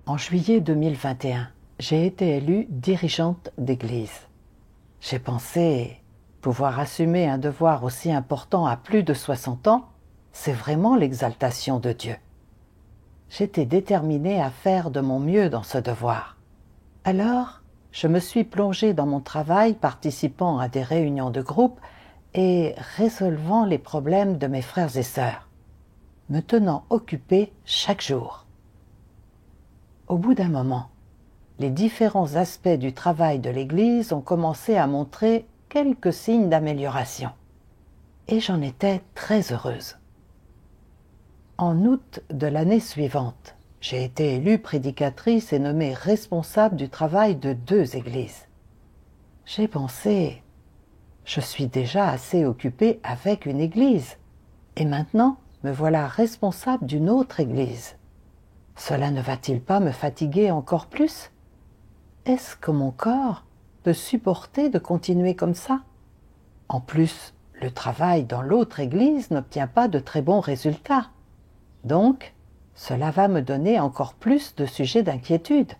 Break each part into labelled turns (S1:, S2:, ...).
S1: En juillet 2021, j'ai été élue dirigeante d'église. J'ai pensé pouvoir assumer un devoir aussi important à plus de 60 ans, c'est vraiment l'exaltation de Dieu. J'étais déterminée à faire de mon mieux dans ce devoir. Alors, je me suis plongée dans mon travail, participant à des réunions de groupe et résolvant les problèmes de mes frères et sœurs, me tenant occupée chaque jour. Au bout d'un moment, les différents aspects du travail de l'Église ont commencé à montrer quelques signes d'amélioration. Et j'en étais très heureuse. En août de l'année suivante, j'ai été élue prédicatrice et nommée responsable du travail de 2 églises. J'ai pensé, je suis déjà assez occupée avec une église, et maintenant me voilà responsable d'une autre église. Cela ne va-t-il pas me fatiguer encore plus ? Est-ce que mon corps peut supporter de continuer comme ça ? En plus, le travail dans l'autre église n'obtient pas de très bons résultats. Donc, cela va me donner encore plus de sujets d'inquiétude.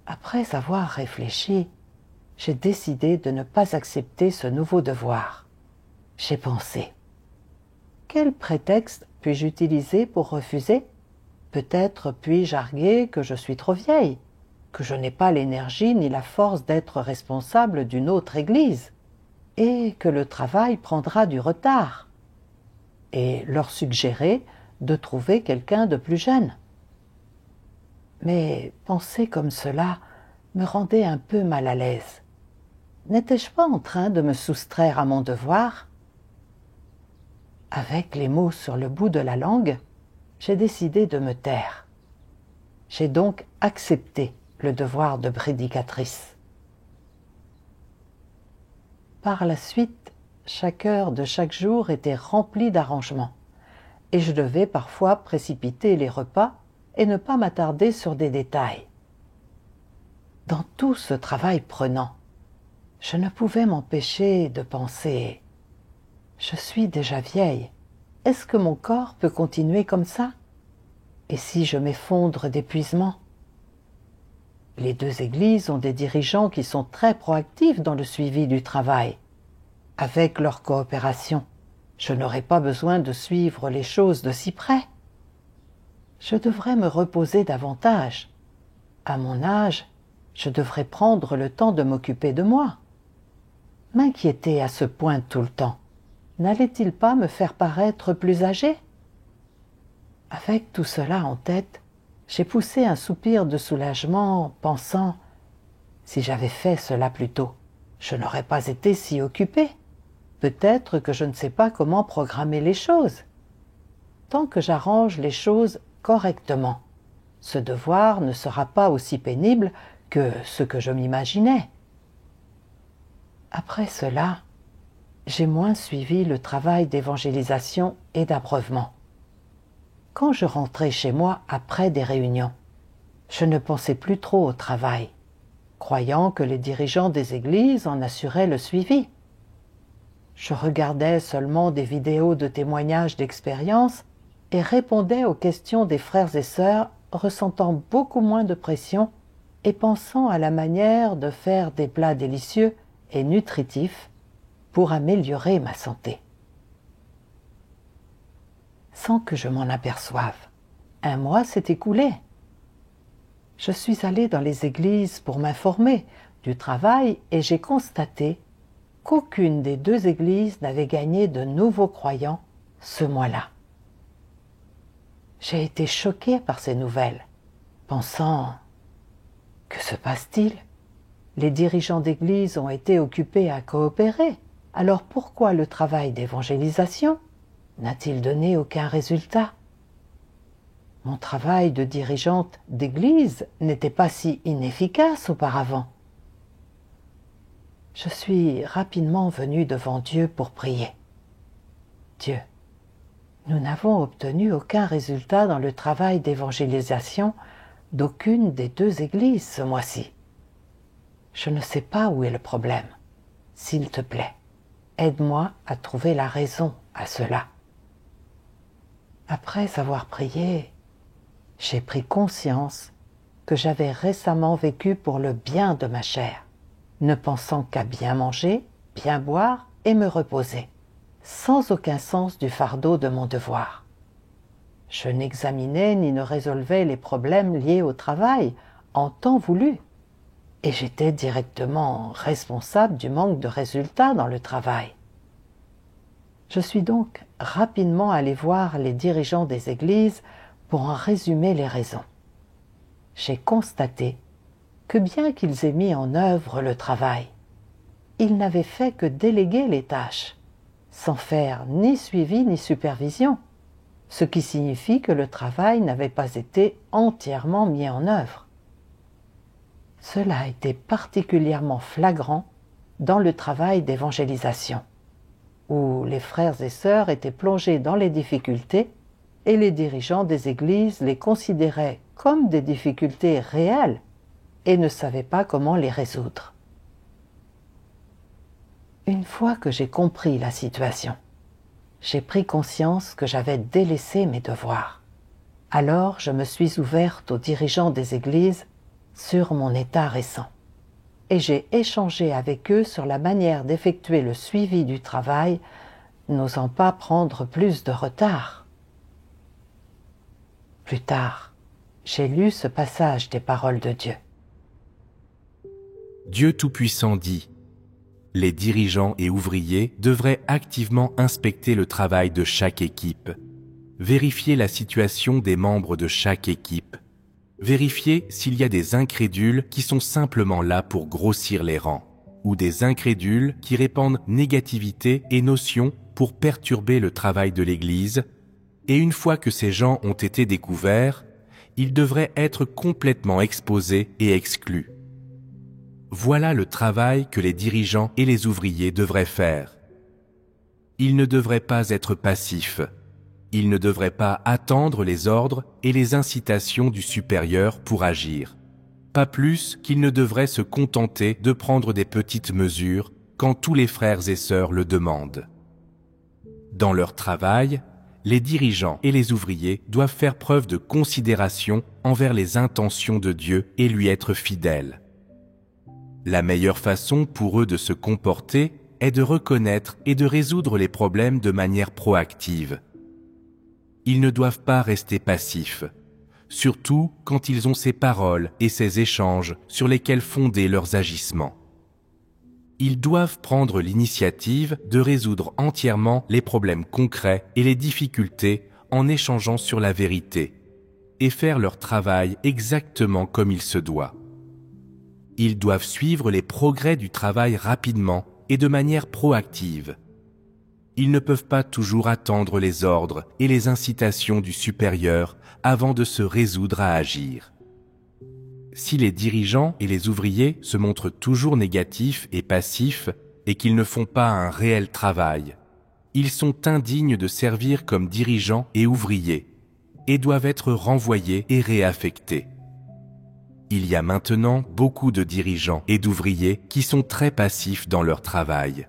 S1: Après avoir réfléchi, j'ai décidé de ne pas accepter ce nouveau devoir. J'ai pensé, quel prétexte puis-je utiliser pour refuser ? Peut-être puis-je arguer que je suis trop vieille, que je n'ai pas l'énergie ni la force d'être responsable d'une autre église, et que le travail prendra du retard, et leur suggérer de trouver quelqu'un de plus jeune. Mais penser comme cela me rendait un peu mal à l'aise. N'étais-je pas en train de me soustraire à mon devoir ? Avec les mots sur le bout de la langue, j'ai décidé de me taire. J'ai donc accepté le devoir de prédicatrice. Par la suite, chaque heure de chaque jour était remplie d'arrangements, et je devais parfois précipiter les repas et ne pas m'attarder sur des détails. Dans tout ce travail prenant, je ne pouvais m'empêcher de penser « Je suis déjà vieille, est-ce que mon corps peut continuer comme ça ? Et si je m'effondre d'épuisement ?» Les 2 églises ont des dirigeants qui sont très proactifs dans le suivi du travail. Avec leur coopération, je n'aurai pas besoin de suivre les choses de si près. Je devrais me reposer davantage. À mon âge, je devrais prendre le temps de m'occuper de moi. M'inquiéter à ce point tout le temps, n'allait-il pas me faire paraître plus âgée ? Avec tout cela en tête, j'ai poussé un soupir de soulagement, pensant « Si j'avais fait cela plus tôt, je n'aurais pas été si occupée. Peut-être que je ne sais pas comment programmer les choses. Tant que j'arrange les choses correctement, ce devoir ne sera pas aussi pénible que ce que je m'imaginais. » Après cela, j'ai moins suivi le travail d'évangélisation et d'abreuvement. Quand je rentrais chez moi après des réunions, je ne pensais plus trop au travail, croyant que les dirigeants des églises en assuraient le suivi. Je regardais seulement des vidéos de témoignages d'expérience et répondais aux questions des frères et sœurs, ressentant beaucoup moins de pression et pensant à la manière de faire des plats délicieux et nutritifs pour améliorer ma santé. Sans que je m'en aperçoive, un mois s'est écoulé. Je suis allée dans les églises pour m'informer du travail et j'ai constaté qu'aucune des 2 églises n'avait gagné de nouveaux croyants ce mois-là. J'ai été choquée par ces nouvelles, pensant « Que se passe-t-il ? Les dirigeants d'église ont été occupés à coopérer, alors pourquoi le travail d'évangélisation n'a-t-il donné aucun résultat ? Mon travail de dirigeante d'église n'était pas si inefficace auparavant. » Je suis rapidement venue devant Dieu pour prier. « Dieu, nous n'avons obtenu aucun résultat dans le travail d'évangélisation d'aucune des 2 églises ce mois-ci. Je ne sais pas où est le problème. S'il te plaît, aide-moi à trouver la raison à cela. » Après avoir prié, j'ai pris conscience que j'avais récemment vécu pour le bien de ma chair, ne pensant qu'à bien manger, bien boire et me reposer, sans aucun sens du fardeau de mon devoir. Je n'examinais ni ne résolvais les problèmes liés au travail en temps voulu, et j'étais directement responsable du manque de résultats dans le travail. Je suis donc rapidement allé voir les dirigeants des églises pour en résumer les raisons. J'ai constaté que bien qu'ils aient mis en œuvre le travail, ils n'avaient fait que déléguer les tâches, sans faire ni suivi ni supervision, ce qui signifie que le travail n'avait pas été entièrement mis en œuvre. Cela a été particulièrement flagrant dans le travail d'évangélisation, où les frères et sœurs étaient plongés dans les difficultés et les dirigeants des églises les considéraient comme des difficultés réelles et ne savaient pas comment les résoudre. Une fois que j'ai compris la situation, j'ai pris conscience que j'avais délaissé mes devoirs. Alors je me suis ouverte aux dirigeants des églises sur mon état récent et j'ai échangé avec eux sur la manière d'effectuer le suivi du travail, n'osant pas prendre plus de retard. Plus tard, j'ai lu ce passage des paroles de Dieu.
S2: Dieu Tout-Puissant dit: les dirigeants et ouvriers devraient activement inspecter le travail de chaque équipe, vérifier la situation des membres de chaque équipe, vérifier s'il y a des incrédules qui sont simplement là pour grossir les rangs, ou des incrédules qui répandent négativité et notions pour perturber le travail de l'Église, et une fois que ces gens ont été découverts, ils devraient être complètement exposés et exclus. Voilà le travail que les dirigeants et les ouvriers devraient faire. Ils ne devraient pas être passifs. Ils ne devraient pas attendre les ordres et les incitations du supérieur pour agir. Pas plus qu'ils ne devraient se contenter de prendre des petites mesures quand tous les frères et sœurs le demandent. Dans leur travail, les dirigeants et les ouvriers doivent faire preuve de considération envers les intentions de Dieu et lui être fidèles. La meilleure façon pour eux de se comporter est de reconnaître et de résoudre les problèmes de manière proactive. Ils ne doivent pas rester passifs, surtout quand ils ont ces paroles et ces échanges sur lesquels fonder leurs agissements. Ils doivent prendre l'initiative de résoudre entièrement les problèmes concrets et les difficultés en échangeant sur la vérité et faire leur travail exactement comme il se doit. Ils doivent suivre les progrès du travail rapidement et de manière proactive. Ils ne peuvent pas toujours attendre les ordres et les incitations du supérieur avant de se résoudre à agir. Si les dirigeants et les ouvriers se montrent toujours négatifs et passifs et qu'ils ne font pas un réel travail, ils sont indignes de servir comme dirigeants et ouvriers et doivent être renvoyés et réaffectés. Il y a maintenant beaucoup de dirigeants et d'ouvriers qui sont très passifs dans leur travail.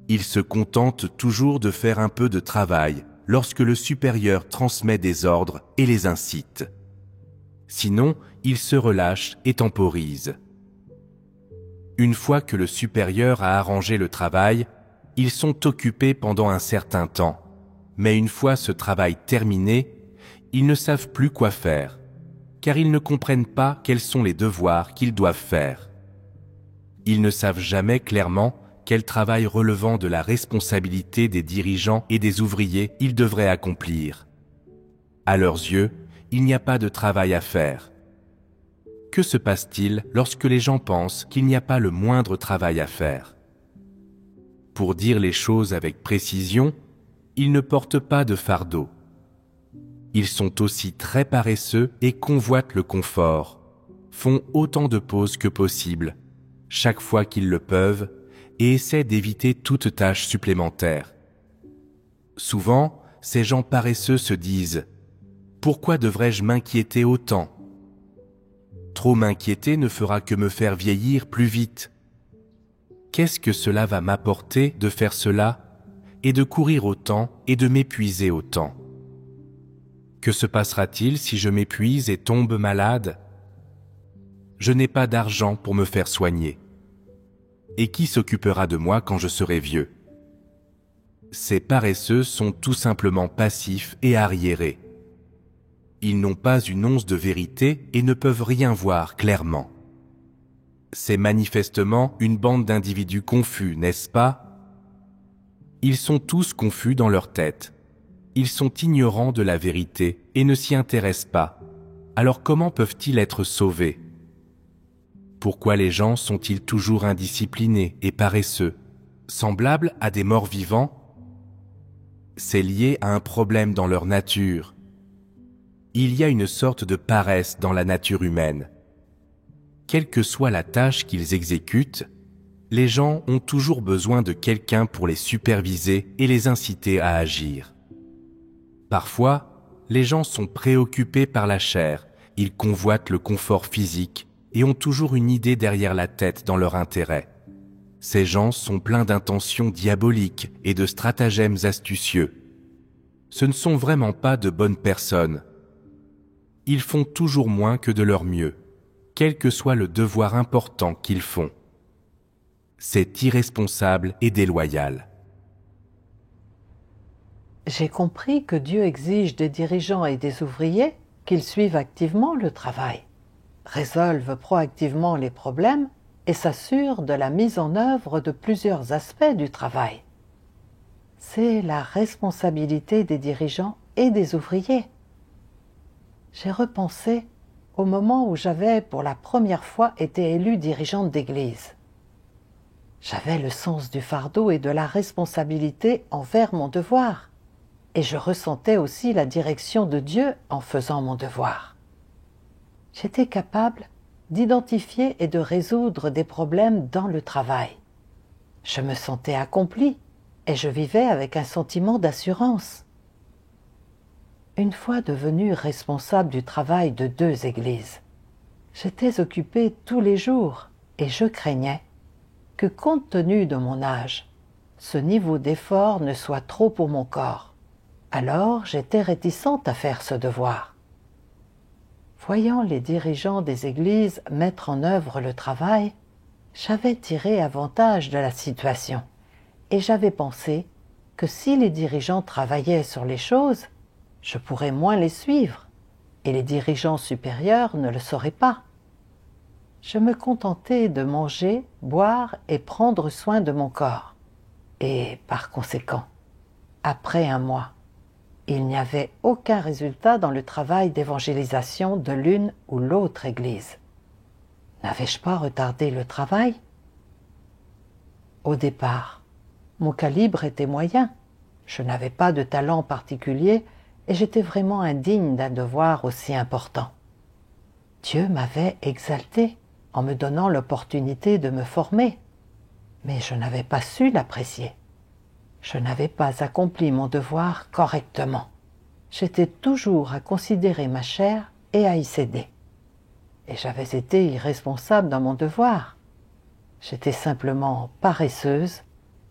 S2: Ils se contentent toujours de faire un peu de travail lorsque le supérieur transmet des ordres et les incite. Sinon, ils se relâchent et temporisent. Une fois que le supérieur a arrangé le travail, ils sont occupés pendant un certain temps. Mais une fois ce travail terminé, ils ne savent plus quoi faire, car ils ne comprennent pas quels sont les devoirs qu'ils doivent faire. Ils ne savent jamais clairement quel travail relevant de la responsabilité des dirigeants et des ouvriers ils devraient accomplir. À leurs yeux, il n'y a pas de travail à faire. Que se passe-t-il lorsque les gens pensent qu'il n'y a pas le moindre travail à faire? Pour dire les choses avec précision, ils ne portent pas de fardeau. Ils sont aussi très paresseux et convoitent le confort, font autant de pauses que possible, chaque fois qu'ils le peuvent, et essaient d'éviter toute tâche supplémentaire. Souvent, ces gens paresseux se disent « Pourquoi devrais-je m'inquiéter autant ? Trop m'inquiéter ne fera que me faire vieillir plus vite. Qu'est-ce que cela va m'apporter de faire cela et de courir autant et de m'épuiser autant ?» Que se passera-t-il si je m'épuise et tombe malade? Je n'ai pas d'argent pour me faire soigner. Et qui s'occupera de moi quand je serai vieux? Ces paresseux sont tout simplement passifs et arriérés. Ils n'ont pas une once de vérité et ne peuvent rien voir clairement. C'est manifestement une bande d'individus confus, n'est-ce pas? Ils sont tous confus dans leur tête. Ils sont ignorants de la vérité et ne s'y intéressent pas. Alors comment peuvent-ils être sauvés? Pourquoi les gens sont-ils toujours indisciplinés et paresseux, semblables à des morts vivants? C'est lié à un problème dans leur nature. Il y a une sorte de paresse dans la nature humaine. Quelle que soit la tâche qu'ils exécutent, les gens ont toujours besoin de quelqu'un pour les superviser et les inciter à agir. Parfois, les gens sont préoccupés par la chair, ils convoitent le confort physique et ont toujours une idée derrière la tête dans leur intérêt. Ces gens sont pleins d'intentions diaboliques et de stratagèmes astucieux. Ce ne sont vraiment pas de bonnes personnes. Ils font toujours moins que de leur mieux, quel que soit le devoir important qu'ils font. C'est irresponsable et déloyal.
S1: J'ai compris que Dieu exige des dirigeants et des ouvriers qu'ils suivent activement le travail, résolvent proactivement les problèmes et s'assurent de la mise en œuvre de plusieurs aspects du travail. C'est la responsabilité des dirigeants et des ouvriers. J'ai repensé au moment où j'avais pour la première fois été élue dirigeante d'église. J'avais le sens du fardeau et de la responsabilité envers mon devoir, et je ressentais aussi la direction de Dieu en faisant mon devoir. J'étais capable d'identifier et de résoudre des problèmes dans le travail. Je me sentais accomplie et je vivais avec un sentiment d'assurance. Une fois devenue responsable du travail de 2 églises, j'étais occupée tous les jours et je craignais que, compte tenu de mon âge, ce niveau d'effort ne soit trop pour mon corps. Alors j'étais réticente à faire ce devoir. Voyant les dirigeants des églises mettre en œuvre le travail, j'avais tiré avantage de la situation et j'avais pensé que si les dirigeants travaillaient sur les choses, je pourrais moins les suivre et les dirigeants supérieurs ne le sauraient pas. Je me contentais de manger, boire et prendre soin de mon corps. Et par conséquent, après un mois, il n'y avait aucun résultat dans le travail d'évangélisation de l'une ou l'autre église. N'avais-je pas retardé le travail? Au départ, mon calibre était moyen. Je n'avais pas de talent particulier et j'étais vraiment indigne d'un devoir aussi important. Dieu m'avait exalté en me donnant l'opportunité de me former, mais je n'avais pas su l'apprécier. Je n'avais pas accompli mon devoir correctement. J'étais toujours à considérer ma chair et à y céder. Et j'avais été irresponsable dans mon devoir. J'étais simplement paresseuse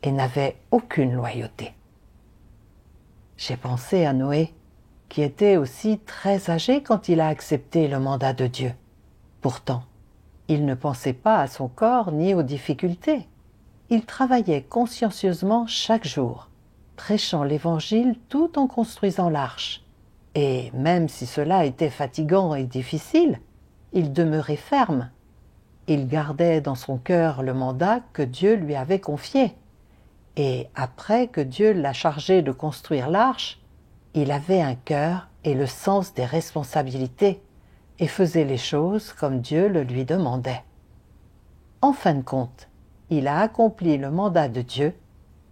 S1: et n'avais aucune loyauté. J'ai pensé à Noé, qui était aussi très âgé quand il a accepté le mandat de Dieu. Pourtant, il ne pensait pas à son corps ni aux difficultés. Il travaillait consciencieusement chaque jour, prêchant l'Évangile tout en construisant l'arche. Et même si cela était fatigant et difficile, il demeurait ferme. Il gardait dans son cœur le mandat que Dieu lui avait confié. Et après que Dieu l'a chargé de construire l'arche, il avait un cœur et le sens des responsabilités et faisait les choses comme Dieu le lui demandait. En fin de compte, il a accompli le mandat de Dieu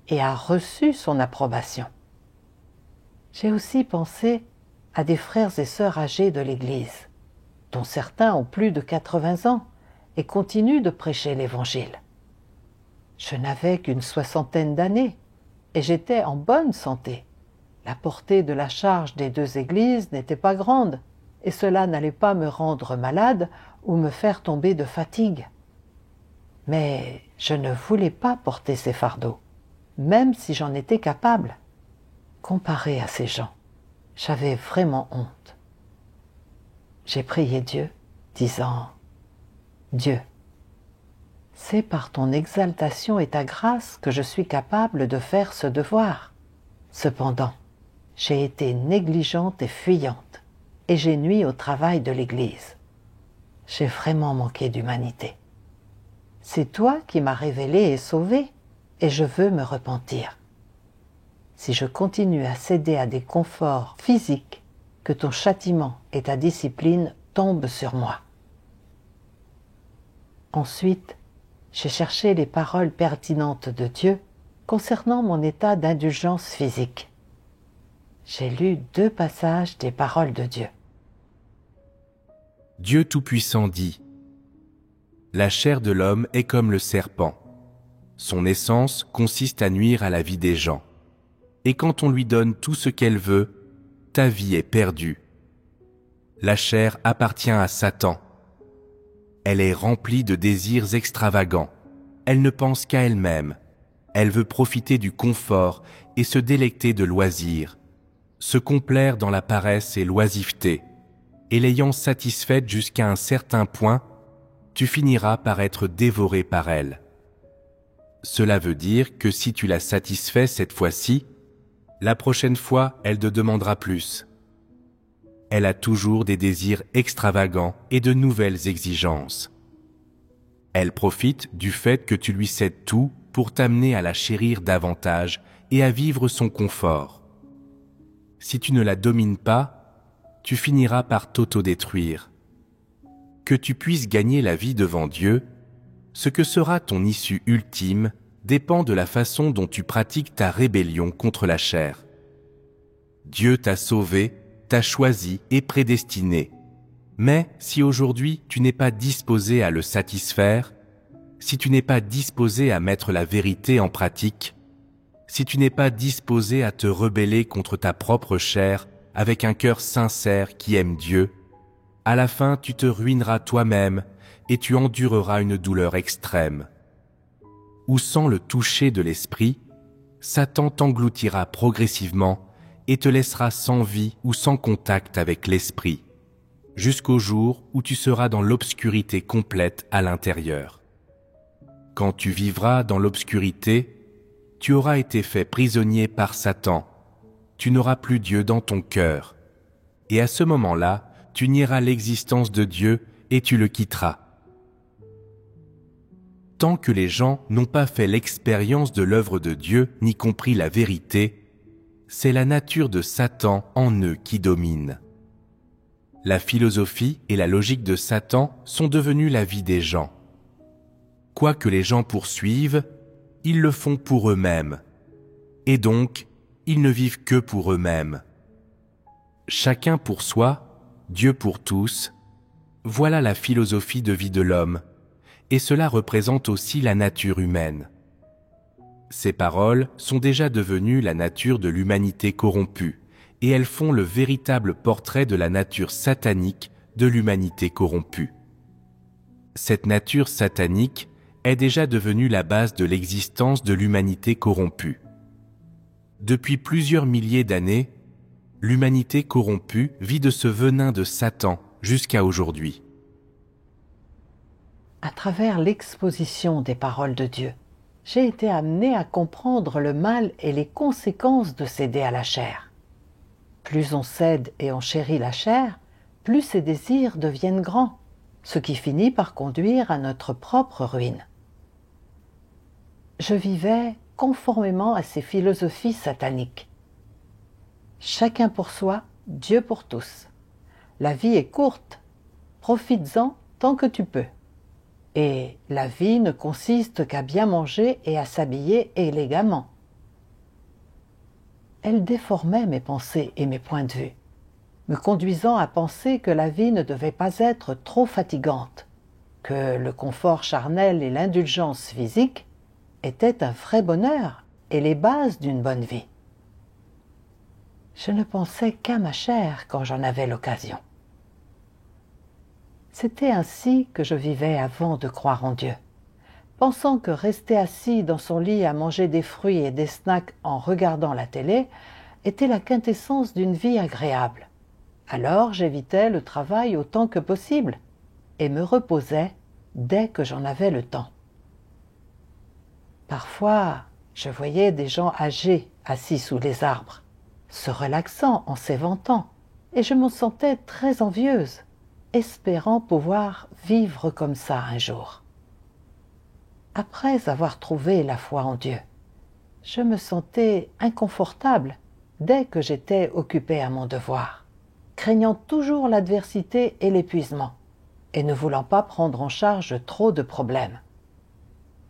S1: et a reçu son approbation. J'ai aussi pensé à des frères et sœurs âgés de l'Église, dont certains ont plus de 80 ans et continuent de prêcher l'Évangile. Je n'avais qu'une 60aine d'années et j'étais en bonne santé. La portée de la charge des 2 églises n'était pas grande et cela n'allait pas me rendre malade ou me faire tomber de fatigue. Mais je ne voulais pas porter ces fardeaux, même si j'en étais capable. Comparé à ces gens, J'avais vraiment honte. J'ai prié Dieu, disant « Dieu, c'est par ton exaltation et ta grâce que je suis capable de faire ce devoir. Cependant, j'ai été négligente et fuyante, et j'ai nui au travail de l'Église. J'ai vraiment manqué d'humanité. C'est toi qui m'as révélé et sauvé, et je veux me repentir. Si je continue à céder à des conforts physiques, que ton châtiment et ta discipline tombent sur moi. » Ensuite, j'ai cherché les paroles pertinentes de Dieu concernant mon état d'indulgence physique. J'ai lu 2 passages des paroles de Dieu.
S2: Dieu Tout-Puissant dit : La chair de l'homme est comme le serpent. Son essence consiste à nuire à la vie des gens. Et quand on lui donne tout ce qu'elle veut, ta vie est perdue. La chair appartient à Satan. Elle est remplie de désirs extravagants. Elle ne pense qu'à elle-même. Elle veut profiter du confort et se délecter de loisirs, se complaire dans la paresse et l'oisiveté. Et l'ayant satisfaite jusqu'à un certain point, tu finiras par être dévoré par elle. Cela veut dire que si tu la satisfais cette fois-ci, la prochaine fois, elle te demandera plus. Elle a toujours des désirs extravagants et de nouvelles exigences. Elle profite du fait que tu lui cèdes tout pour t'amener à la chérir davantage et à vivre son confort. Si tu ne la domines pas, tu finiras par t'autodétruire. Que tu puisses gagner la vie devant Dieu, ce que sera ton issue ultime dépend de la façon dont tu pratiques ta rébellion contre la chair. Dieu t'a sauvé, t'a choisi et prédestiné. Mais si aujourd'hui tu n'es pas disposé à le satisfaire, si tu n'es pas disposé à mettre la vérité en pratique, si tu n'es pas disposé à te rebeller contre ta propre chair avec un cœur sincère qui aime Dieu, à la fin tu te ruineras toi-même et tu endureras une douleur extrême. Ou sans le toucher de l'esprit, Satan t'engloutira progressivement et te laissera sans vie ou sans contact avec l'esprit, jusqu'au jour où tu seras dans l'obscurité complète à l'intérieur. Quand tu vivras dans l'obscurité, tu auras été fait prisonnier par Satan, tu n'auras plus Dieu dans ton cœur, et à ce moment-là, tu nieras l'existence de Dieu et tu le quitteras. Tant que les gens n'ont pas fait l'expérience de l'œuvre de Dieu ni compris la vérité, c'est la nature de Satan en eux qui domine. La philosophie et la logique de Satan sont devenues la vie des gens. Quoi que les gens poursuivent, ils le font pour eux-mêmes. Et donc, ils ne vivent que pour eux-mêmes. Chacun pour soi, Dieu pour tous, voilà la philosophie de vie de l'homme, et cela représente aussi la nature humaine. Ces paroles sont déjà devenues la nature de l'humanité corrompue, et elles font le véritable portrait de la nature satanique de l'humanité corrompue. Cette nature satanique est déjà devenue la base de l'existence de l'humanité corrompue. Depuis plusieurs milliers d'années, l'humanité corrompue vit de ce venin de Satan jusqu'à aujourd'hui.
S1: À travers l'exposition des paroles de Dieu, j'ai été amené à comprendre le mal et les conséquences de céder à la chair. Plus on cède et on chérit la chair, plus ses désirs deviennent grands, ce qui finit par conduire à notre propre ruine. Je vivais conformément à ces philosophies sataniques. Chacun pour soi, Dieu pour tous. La vie est courte, profites-en tant que tu peux. Et la vie ne consiste qu'à bien manger et à s'habiller élégamment. Elle déformait mes pensées et mes points de vue, me conduisant à penser que la vie ne devait pas être trop fatigante, que le confort charnel et l'indulgence physique étaient un vrai bonheur et les bases d'une bonne vie. Je ne pensais qu'à ma chair quand j'en avais l'occasion. C'était ainsi que je vivais avant de croire en Dieu, pensant que rester assis dans son lit à manger des fruits et des snacks en regardant la télé était la quintessence d'une vie agréable. Alors j'évitais le travail autant que possible et me reposais dès que j'en avais le temps. Parfois, je voyais des gens âgés assis sous les arbres, se relaxant en s'éventant, et je m'en sentais très envieuse, espérant pouvoir vivre comme ça un jour. Après avoir trouvé la foi en Dieu, je me sentais inconfortable dès que j'étais occupée à mon devoir, craignant toujours l'adversité et l'épuisement, et ne voulant pas prendre en charge trop de problèmes.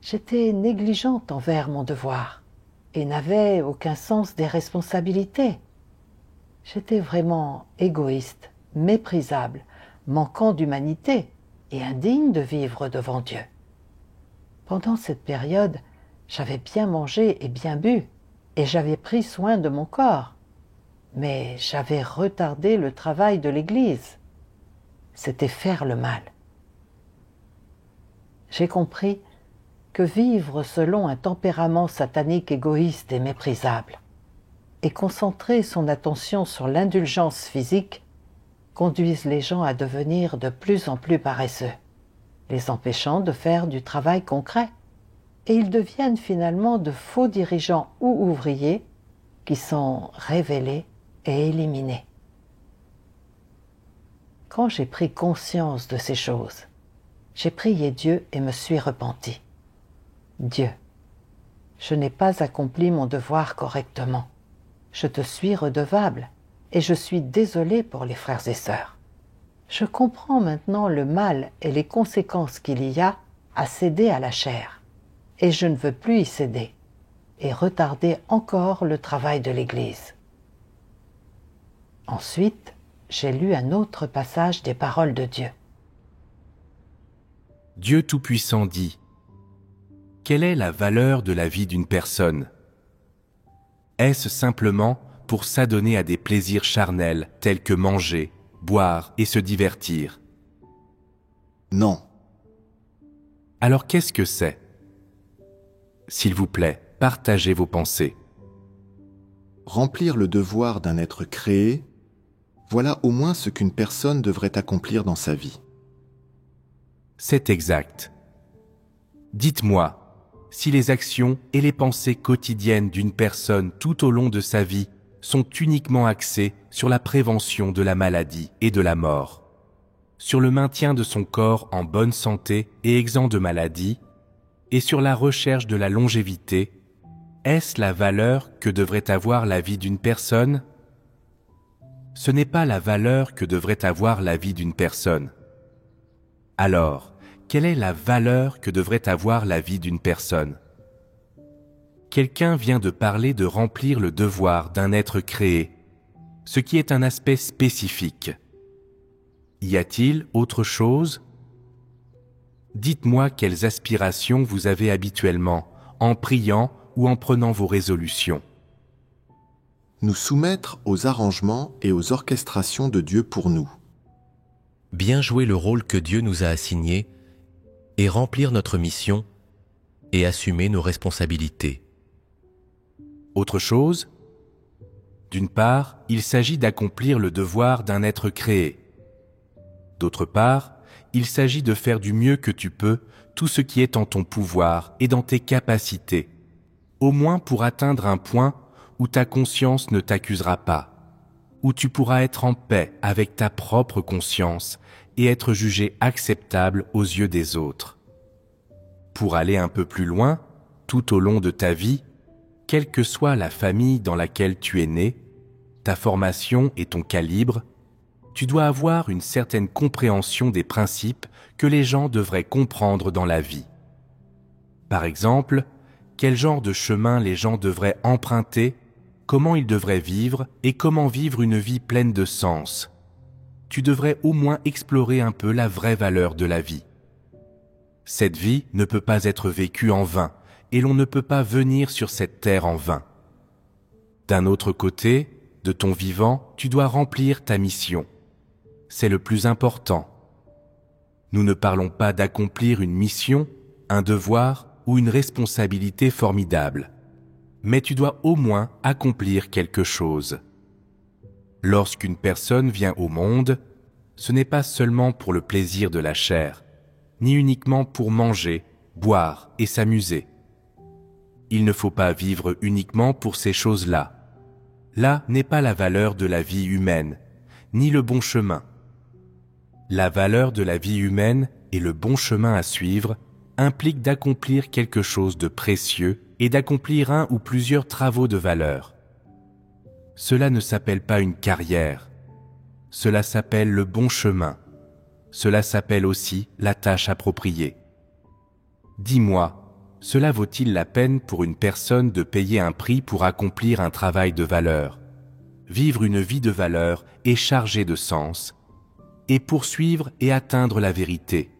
S1: J'étais négligente envers mon devoir et n'avais aucun sens des responsabilités. J'étais vraiment égoïste, méprisable, manquant d'humanité et indigne de vivre devant Dieu. Pendant cette période, j'avais bien mangé et bien bu, et j'avais pris soin de mon corps. Mais j'avais retardé le travail de l'Église. C'était faire le mal. J'ai compris que vivre selon un tempérament satanique égoïste et méprisable, et concentrer son attention sur l'indulgence physique, conduisent les gens à devenir de plus en plus paresseux, les empêchant de faire du travail concret, et ils deviennent finalement de faux dirigeants ou ouvriers qui sont révélés et éliminés. Quand j'ai pris conscience de ces choses, j'ai prié Dieu et me suis repentie. Dieu, je n'ai pas accompli mon devoir correctement. Je te suis redevable et je suis désolée pour les frères et sœurs. Je comprends maintenant le mal et les conséquences qu'il y a à céder à la chair, et je ne veux plus y céder et retarder encore le travail de l'Église. Ensuite, j'ai lu un autre passage des paroles de Dieu.
S2: Dieu Tout-Puissant dit : quelle est la valeur de la vie d'une personne ? Est-ce simplement pour s'adonner à des plaisirs charnels tels que manger, boire et se divertir ?
S3: Non.
S2: Alors qu'est-ce que c'est ? S'il vous plaît, partagez vos pensées.
S3: Remplir le devoir d'un être créé, voilà au moins ce qu'une personne devrait accomplir dans sa vie.
S2: C'est exact. Dites-moi, si les actions et les pensées quotidiennes d'une personne tout au long de sa vie sont uniquement axées sur la prévention de la maladie et de la mort, sur le maintien de son corps en bonne santé et exempt de maladie, et sur la recherche de la longévité, est-ce la valeur que devrait avoir la vie d'une personne ? Ce n'est pas la valeur que devrait avoir la vie d'une personne. Alors, quelle est la valeur que devrait avoir la vie d'une personne ? Quelqu'un vient de parler de remplir le devoir d'un être créé, ce qui est un aspect spécifique. Y a-t-il autre chose ? Dites-moi quelles aspirations vous avez habituellement, en priant ou en prenant vos résolutions.
S3: Nous soumettre aux arrangements et aux orchestrations de Dieu pour nous.
S4: Bien jouer le rôle que Dieu nous a assigné et remplir notre mission et assumer nos responsabilités.
S2: Autre chose ? D'une part, il s'agit d'accomplir le devoir d'un être créé. D'autre part, il s'agit de faire du mieux que tu peux tout ce qui est en ton pouvoir et dans tes capacités, au moins pour atteindre un point où ta conscience ne t'accusera pas, où tu pourras être en paix avec ta propre conscience et être jugé acceptable aux yeux des autres. Pour aller un peu plus loin, tout au long de ta vie, quelle que soit la famille dans laquelle tu es né, ta formation et ton calibre, tu dois avoir une certaine compréhension des principes que les gens devraient comprendre dans la vie. Par exemple, quel genre de chemin les gens devraient emprunter, comment ils devraient vivre et comment vivre une vie pleine de sens. Tu devrais au moins explorer un peu la vraie valeur de la vie. Cette vie ne peut pas être vécue en vain et l'on ne peut pas venir sur cette terre en vain. D'un autre côté, de ton vivant, tu dois remplir ta mission. C'est le plus important. Nous ne parlons pas d'accomplir une mission, un devoir ou une responsabilité formidable, mais tu dois au moins accomplir quelque chose. Lorsqu'une personne vient au monde, ce n'est pas seulement pour le plaisir de la chair, ni uniquement pour manger, boire et s'amuser. Il ne faut pas vivre uniquement pour ces choses-là. Là n'est pas la valeur de la vie humaine, ni le bon chemin. La valeur de la vie humaine et le bon chemin à suivre impliquent d'accomplir quelque chose de précieux et d'accomplir un ou plusieurs travaux de valeur. Cela ne s'appelle pas une carrière. Cela s'appelle le bon chemin. Cela s'appelle aussi la tâche appropriée. Dis-moi, cela vaut-il la peine pour une personne de payer un prix pour accomplir un travail de valeur, vivre une vie de valeur et chargée de sens, et poursuivre et atteindre la vérité?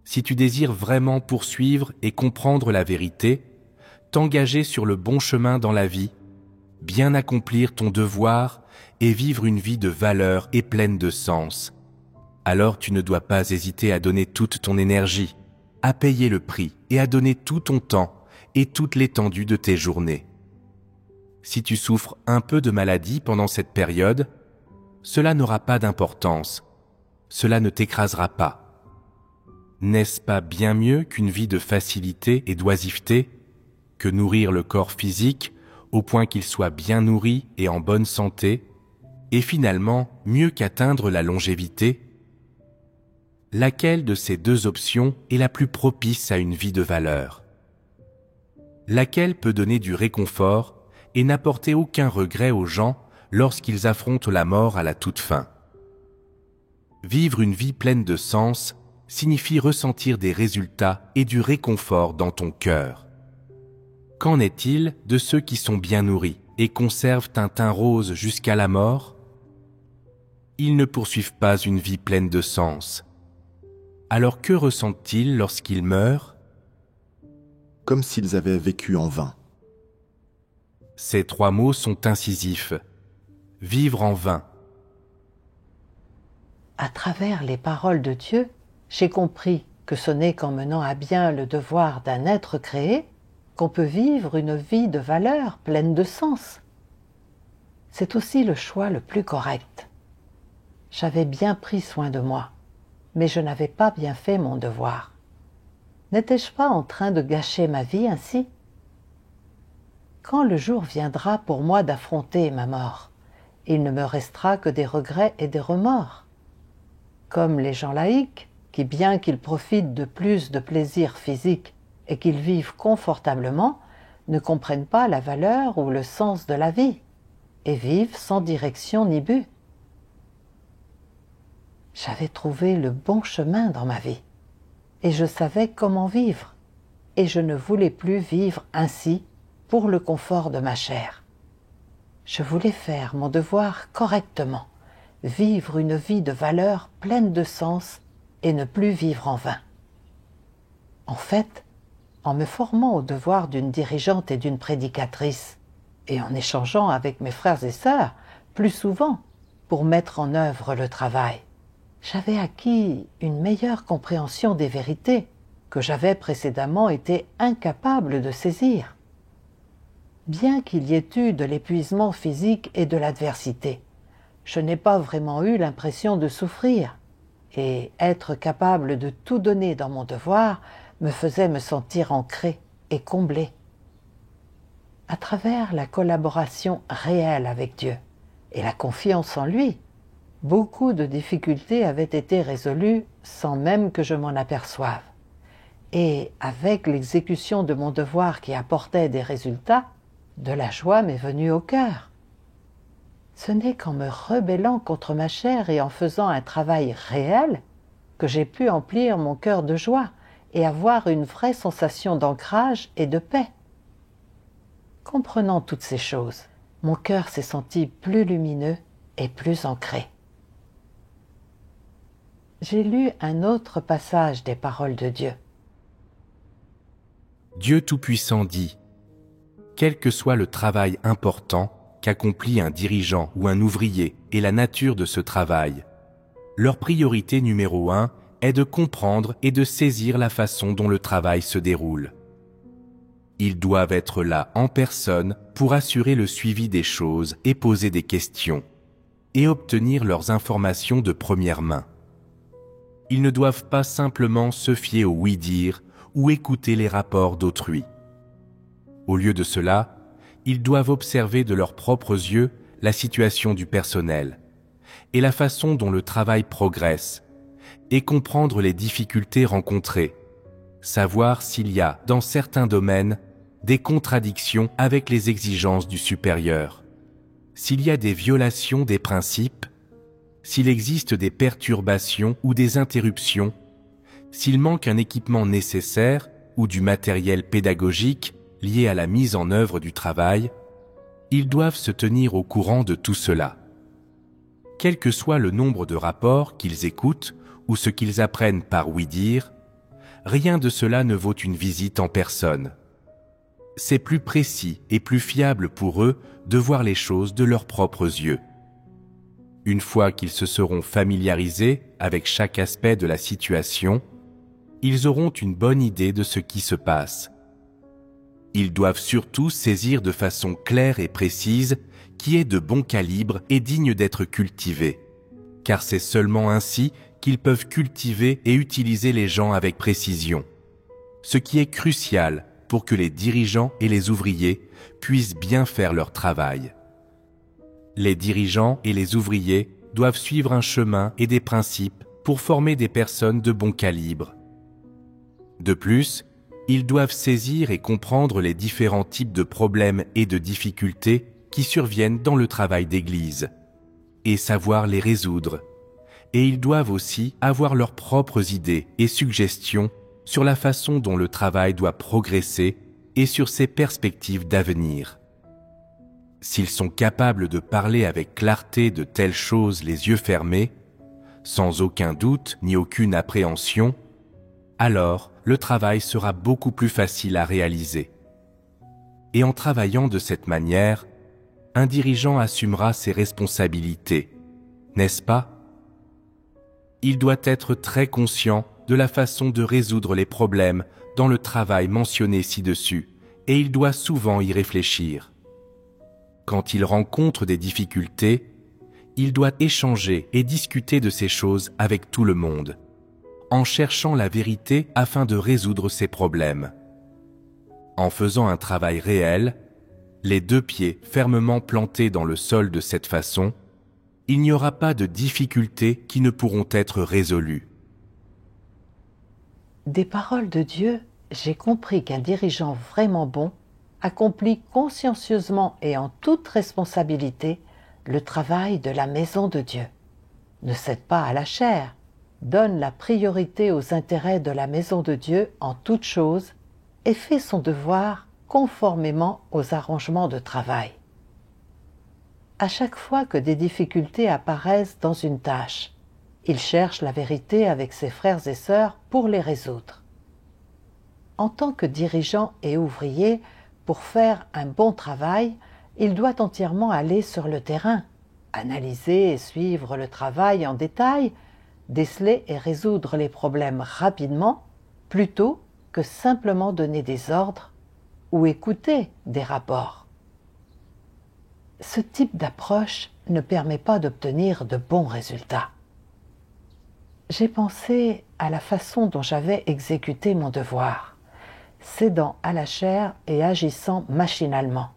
S2: Si tu désires vraiment poursuivre et comprendre la vérité, t'engager sur le bon chemin dans la vie, bien accomplir ton devoir et vivre une vie de valeur et pleine de sens, alors tu ne dois pas hésiter à donner toute ton énergie, à payer le prix et à donner tout ton temps et toute l'étendue de tes journées. Si tu souffres un peu de maladie pendant cette période, cela n'aura pas d'importance, cela ne t'écrasera pas. N'est-ce pas bien mieux qu'une vie de facilité et d'oisiveté, que nourrir le corps physique au point qu'il soit bien nourri et en bonne santé, et finalement mieux qu'atteindre la longévité? Laquelle de ces deux options est la plus propice à une vie de valeur? Laquelle peut donner du réconfort et n'apporter aucun regret aux gens lorsqu'ils affrontent la mort à la toute fin? Vivre une vie pleine de sens signifie ressentir des résultats et du réconfort dans ton cœur. Qu'en est-il de ceux qui sont bien nourris et conservent un teint rose jusqu'à la mort? Ils ne poursuivent pas une vie pleine de sens. Alors que ressentent-ils lorsqu'ils meurent?
S3: Comme s'ils avaient vécu en vain.
S2: Ces trois mots sont incisifs. Vivre en vain.
S1: À travers les paroles de Dieu, j'ai compris que ce n'est qu'en menant à bien le devoir d'un être créé qu'on peut vivre une vie de valeur pleine de sens. C'est aussi le choix le plus correct. J'avais bien pris soin de moi, mais je n'avais pas bien fait mon devoir. N'étais-je pas en train de gâcher ma vie ainsi? Quand le jour viendra pour moi d'affronter ma mort, il ne me restera que des regrets et des remords. Comme les gens laïcs, qui bien qu'ils profitent de plus de plaisirs physiques et qu'ils vivent confortablement, ne comprennent pas la valeur ou le sens de la vie, et vivent sans direction ni but. J'avais trouvé le bon chemin dans ma vie, et je savais comment vivre, et je ne voulais plus vivre ainsi pour le confort de ma chair. Je voulais faire mon devoir correctement, vivre une vie de valeur pleine de sens et ne plus vivre en vain. En fait, en me formant au devoir d'une dirigeante et d'une prédicatrice, et en échangeant avec mes frères et sœurs plus souvent pour mettre en œuvre le travail, j'avais acquis une meilleure compréhension des vérités que j'avais précédemment été incapable de saisir. Bien qu'il y ait eu de l'épuisement physique et de l'adversité, je n'ai pas vraiment eu l'impression de souffrir, et être capable de tout donner dans mon devoir me faisait me sentir ancré et comblé. À travers la collaboration réelle avec Dieu et la confiance en lui, beaucoup de difficultés avaient été résolues sans même que je m'en aperçoive. Et avec l'exécution de mon devoir qui apportait des résultats, de la joie m'est venue au cœur. Ce n'est qu'en me rebellant contre ma chair et en faisant un travail réel que j'ai pu emplir mon cœur de joie et avoir une vraie sensation d'ancrage et de paix. Comprenant toutes ces choses, mon cœur s'est senti plus lumineux et plus ancré. J'ai lu un autre passage des paroles de Dieu.
S2: Dieu Tout-Puissant dit: quel que soit le travail important qu'accomplit un dirigeant ou un ouvrier et la nature de ce travail, leur priorité numéro 1 est de comprendre et de saisir la façon dont le travail se déroule. Ils doivent être là en personne pour assurer le suivi des choses et poser des questions, et obtenir leurs informations de première main. Ils ne doivent pas simplement se fier au oui-dire ou écouter les rapports d'autrui. Au lieu de cela, ils doivent observer de leurs propres yeux la situation du personnel et la façon dont le travail progresse et comprendre les difficultés rencontrées, savoir s'il y a, dans certains domaines, des contradictions avec les exigences du supérieur, s'il y a des violations des principes, s'il existe des perturbations ou des interruptions, s'il manque un équipement nécessaire ou du matériel pédagogique lié à la mise en œuvre du travail, ils doivent se tenir au courant de tout cela. Quel que soit le nombre de rapports qu'ils écoutent ou ce qu'ils apprennent par oui-dire, rien de cela ne vaut une visite en personne. C'est plus précis et plus fiable pour eux de voir les choses de leurs propres yeux. Une fois qu'ils se seront familiarisés avec chaque aspect de la situation, ils auront une bonne idée de ce qui se passe. Ils doivent surtout saisir de façon claire et précise qui est de bon calibre et digne d'être cultivé, car c'est seulement ainsi qu'ils peuvent cultiver et utiliser les gens avec précision, ce qui est crucial pour que les dirigeants et les ouvriers puissent bien faire leur travail. Les dirigeants et les ouvriers doivent suivre un chemin et des principes pour former des personnes de bon calibre. De plus, ils doivent saisir et comprendre les différents types de problèmes et de difficultés qui surviennent dans le travail d'église, et savoir les résoudre. Et ils doivent aussi avoir leurs propres idées et suggestions sur la façon dont le travail doit progresser et sur ses perspectives d'avenir. S'ils sont capables de parler avec clarté de telles choses les yeux fermés, sans aucun doute ni aucune appréhension, alors le travail sera beaucoup plus facile à réaliser. Et en travaillant de cette manière, un dirigeant assumera ses responsabilités, n'est-ce pas? Il doit être très conscient de la façon de résoudre les problèmes dans le travail mentionné ci-dessus, et il doit souvent y réfléchir. Quand il rencontre des difficultés, il doit échanger et discuter de ces choses avec tout le monde, en cherchant la vérité afin de résoudre ces problèmes. En faisant un travail réel, les deux pieds fermement plantés dans le sol de cette façon, il n'y aura pas de difficultés qui ne pourront être résolues.
S1: Des paroles de Dieu, j'ai compris qu'un dirigeant vraiment bon accomplit consciencieusement et en toute responsabilité le travail de la maison de Dieu. Ne cède pas à la chair, donne la priorité aux intérêts de la maison de Dieu en toutes choses et fait son devoir conformément aux arrangements de travail. À chaque fois que des difficultés apparaissent dans une tâche, il cherche la vérité avec ses frères et sœurs pour les résoudre. En tant que dirigeant et ouvrier, pour faire un bon travail, il doit entièrement aller sur le terrain, analyser et suivre le travail en détail, déceler et résoudre les problèmes rapidement, plutôt que simplement donner des ordres ou écouter des rapports. Ce type d'approche ne permet pas d'obtenir de bons résultats. J'ai pensé à la façon dont j'avais exécuté mon devoir, cédant à la chair et agissant machinalement,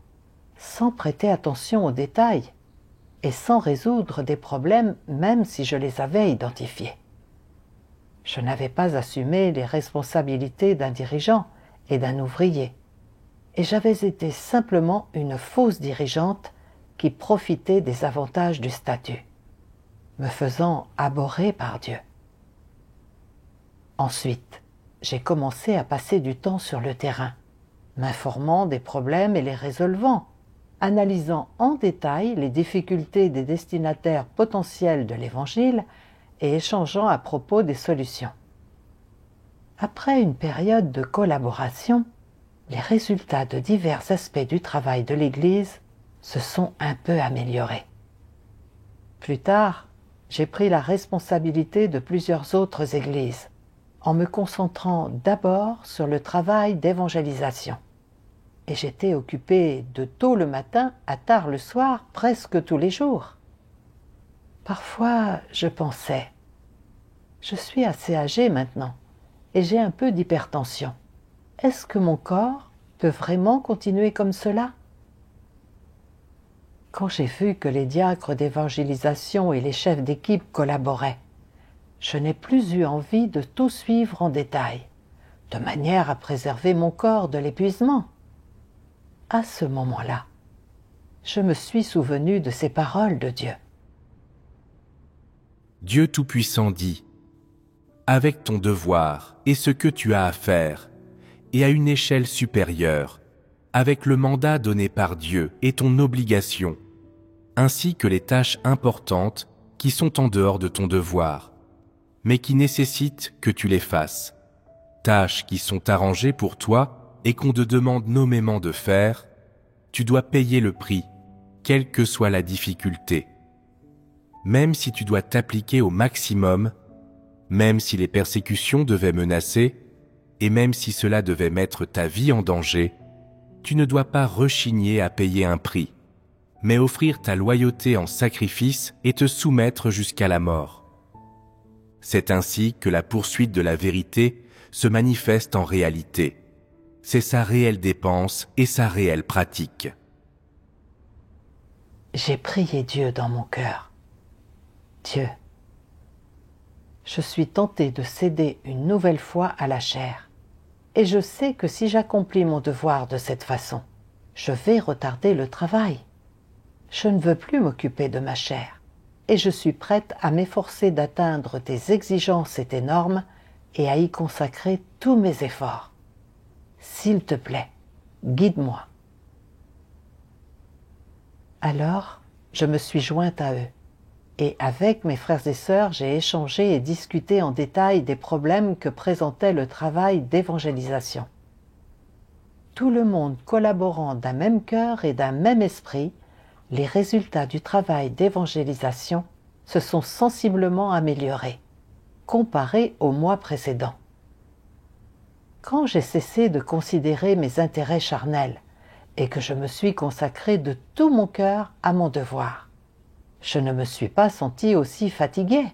S1: sans prêter attention aux détails et sans résoudre des problèmes même si je les avais identifiés. Je n'avais pas assumé les responsabilités d'un dirigeant et d'un ouvrier, et j'avais été simplement une fausse dirigeante qui profitait des avantages du statut, me faisant abhorrer par Dieu. Ensuite, j'ai commencé à passer du temps sur le terrain, m'informant des problèmes et les résolvant, analysant en détail les difficultés des destinataires potentiels de l'Évangile et échangeant à propos des solutions. Après une période de collaboration, les résultats de divers aspects du travail de l'Église se sont un peu améliorés. Plus tard, j'ai pris la responsabilité de plusieurs autres églises, en me concentrant d'abord sur le travail d'évangélisation. et j'étais occupée de tôt le matin à tard le soir presque tous les jours. Parfois, je pensais, je suis assez âgée maintenant et j'ai un peu d'hypertension. Est-ce que mon corps peut vraiment continuer comme cela? Quand j'ai vu que les diacres d'évangélisation et les chefs d'équipe collaboraient, je n'ai plus eu envie de tout suivre en détail, de manière à préserver mon corps de l'épuisement. À ce moment-là, je me suis souvenu de ces paroles de Dieu.
S2: Dieu Tout-Puissant dit, « Avec ton devoir et ce que tu as à faire, et à une échelle supérieure, avec le mandat donné par Dieu et ton obligation, ainsi que les tâches importantes qui sont en dehors de ton devoir, mais qui nécessitent que tu les fasses, tâches qui sont arrangées pour toi et qu'on te demande nommément de faire, tu dois payer le prix, quelle que soit la difficulté. Même si tu dois t'appliquer au maximum, même si les persécutions devaient menacer, et même si cela devait mettre ta vie en danger, tu ne dois pas rechigner à payer un prix, mais offrir ta loyauté en sacrifice et te soumettre jusqu'à la mort. C'est ainsi que la poursuite de la vérité se manifeste en réalité. C'est sa réelle dépense et sa réelle pratique.
S1: J'ai prié Dieu dans mon cœur. Dieu, je suis tentée de céder une nouvelle fois à la chair, et je sais que si j'accomplis mon devoir de cette façon, je vais retarder le travail. Je ne veux plus m'occuper de ma chair, et je suis prête à m'efforcer d'atteindre tes exigences et tes normes et à y consacrer tous mes efforts. S'il te plaît, guide-moi. Alors, je me suis jointe à eux, et avec mes frères et sœurs, j'ai échangé et discuté en détail des problèmes que présentait le travail d'évangélisation. Tout le monde collaborant d'un même cœur et d'un même esprit, les résultats du travail d'évangélisation se sont sensiblement améliorés, comparés au mois précédent. Quand j'ai cessé de considérer mes intérêts charnels et que je me suis consacré de tout mon cœur à mon devoir, je ne me suis pas sentie aussi fatiguée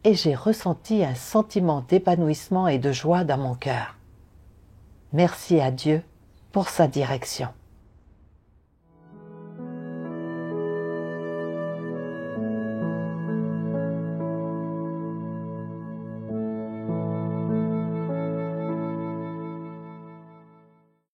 S1: et j'ai ressenti un sentiment d'épanouissement et de joie dans mon cœur. Merci à Dieu pour sa direction.